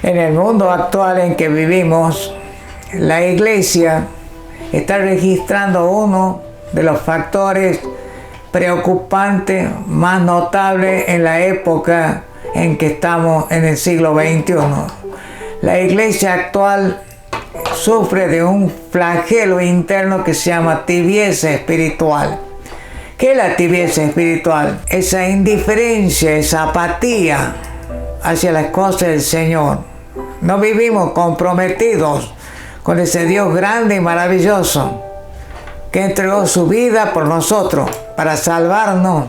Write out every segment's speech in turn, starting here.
En el mundo actual en que vivimos, la Iglesia está registrando uno de los factores preocupantes más notables en la época en que estamos en el siglo XXI. La Iglesia actual sufre de un flagelo interno que se llama tibieza espiritual. ¿Qué es la tibieza espiritual? Esa indiferencia, esa apatía hacia las cosas del Señor. No vivimos comprometidos con ese Dios grande y maravilloso que entregó su vida por nosotros para salvarnos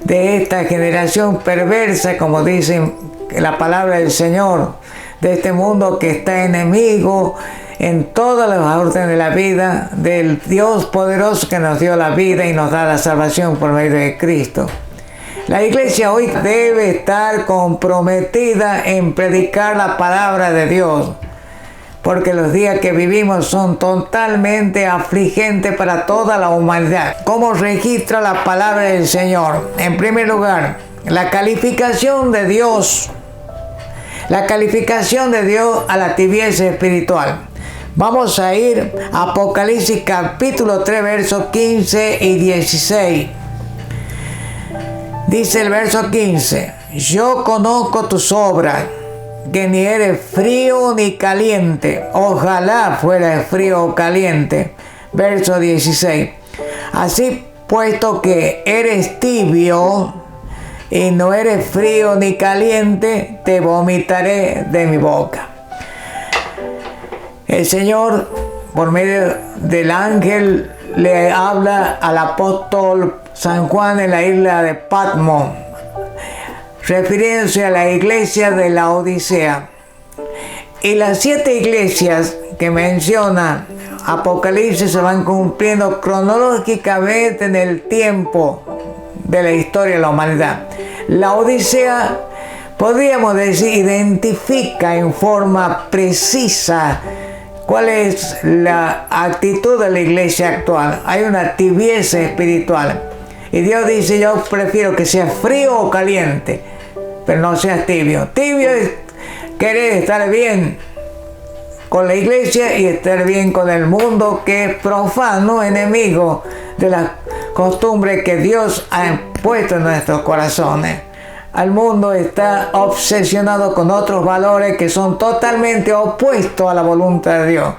de esta generación perversa, como dice la palabra del Señor, de este mundo que está enemigo en todas las órdenes de la vida del Dios poderoso que nos dio la vida y nos da la salvación por medio de Cristo. La Iglesia hoy debe estar comprometida en predicar la palabra de Dios, porque los días que vivimos son totalmente afligentes para toda la humanidad. ¿Cómo registra la palabra del Señor? En primer lugar, la calificación de Dios. La calificación de Dios a la tibieza espiritual. Vamos a ir a Apocalipsis capítulo 3, versos 15 y 16. Dice el verso 15: yo conozco tus obras, que ni eres frío ni caliente. Ojalá fuera frío o caliente. Verso 16. Así, puesto que eres tibio y no eres frío ni caliente, te vomitaré de mi boca. El Señor, por medio del ángel, le habla al apóstol San Juan en la isla de Patmos, refiriéndose a la iglesia de la Odisea. Y las 7 iglesias que menciona Apocalipsis se van cumpliendo cronológicamente en el tiempo de la historia de la humanidad. La Odisea, podríamos decir, identifica en forma precisa cuál es la actitud de la iglesia actual. Hay una tibieza espiritual. Y Dios dice: yo prefiero que seas frío o caliente, pero no seas tibio. Tibio es querer estar bien con la iglesia y estar bien con el mundo, que es profano, enemigo de las costumbres que Dios ha puesto en nuestros corazones. El mundo está obsesionado con otros valores que son totalmente opuestos a la voluntad de Dios.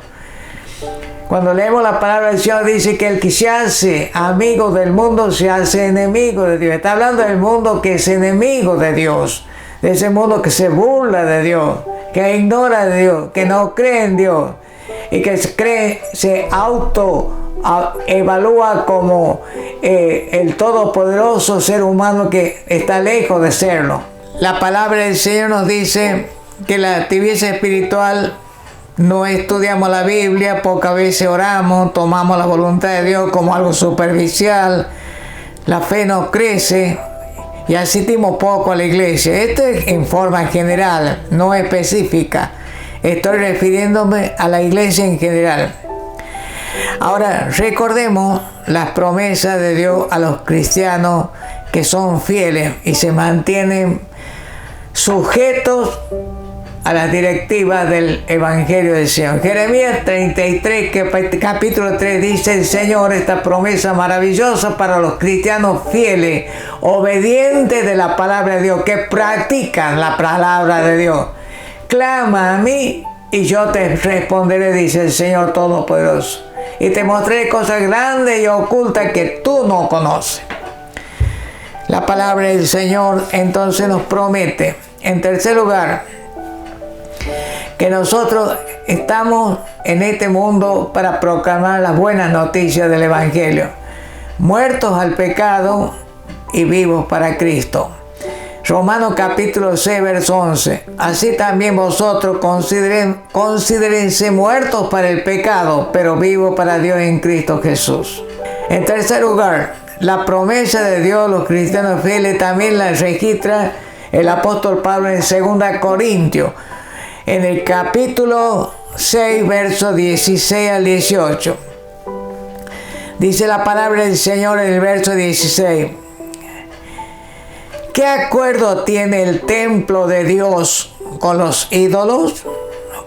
Cuando leemos la palabra del Señor, dice que el que se hace amigo del mundo se hace enemigo de Dios. Está hablando del mundo que es enemigo de Dios, de ese mundo que se burla de Dios, que ignora de Dios, que no cree en Dios y que se evalúa como el todopoderoso ser humano que está lejos de serlo. La palabra del Señor nos dice que la tibieza espiritual: no estudiamos la Biblia, pocas veces oramos, tomamos la voluntad de Dios como algo superficial, la fe no crece y asistimos poco a la iglesia. Esto es en forma general, no específica. Estoy refiriéndome a la iglesia en general. Ahora, recordemos las promesas de Dios a los cristianos que son fieles y se mantienen sujetos a las directivas del Evangelio del Señor. Jeremías 33, capítulo 3, dice el Señor esta promesa maravillosa para los cristianos fieles, obedientes de la palabra de Dios, que practican la palabra de Dios. Clama a mí y yo te responderé, dice el Señor Todopoderoso, y te mostraré cosas grandes y ocultas que tú no conoces. La palabra del Señor entonces nos promete, en tercer lugar, que nosotros estamos en este mundo para proclamar las buenas noticias del Evangelio, muertos al pecado y vivos para Cristo. Romanos capítulo 6, verso 11. Así también vosotros considérense muertos para el pecado, pero vivos para Dios en Cristo Jesús. En tercer lugar, la promesa de Dios a los cristianos fieles también la registra el apóstol Pablo en 2 Corintios, en el capítulo 6, versos 16 al 18. Dice la palabra del Señor en el verso 16: ¿qué acuerdo tiene el templo de Dios con los ídolos?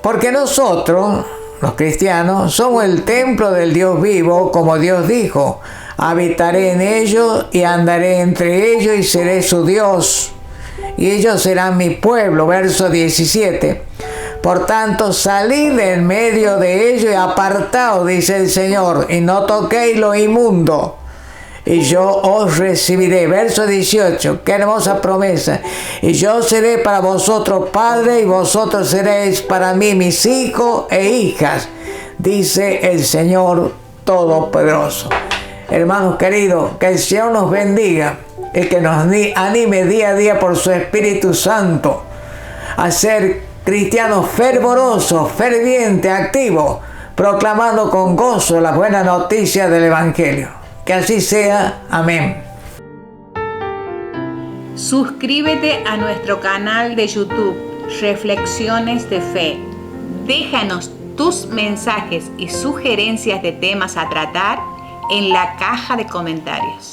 Porque nosotros, los cristianos, somos el templo del Dios vivo, como Dios dijo: habitaré en ellos y andaré entre ellos y seré su Dios, y ellos serán mi pueblo. Verso 17. Por tanto, salid en medio de ellos y apartaos, dice el Señor, y no toquéis lo inmundo, y yo os recibiré. Verso 18, qué hermosa promesa. Y yo seré para vosotros padre, y vosotros seréis para mí mis hijos e hijas, dice el Señor Todopoderoso. Hermanos queridos, que el Señor nos bendiga y que nos anime día a día por su Espíritu Santo a ser cristianos fervorosos, fervientes, activos, proclamando con gozo la buena noticia del Evangelio. Que así sea. Amén. Suscríbete a nuestro canal de YouTube, Reflexiones de Fe. Déjanos tus mensajes y sugerencias de temas a tratar en la caja de comentarios.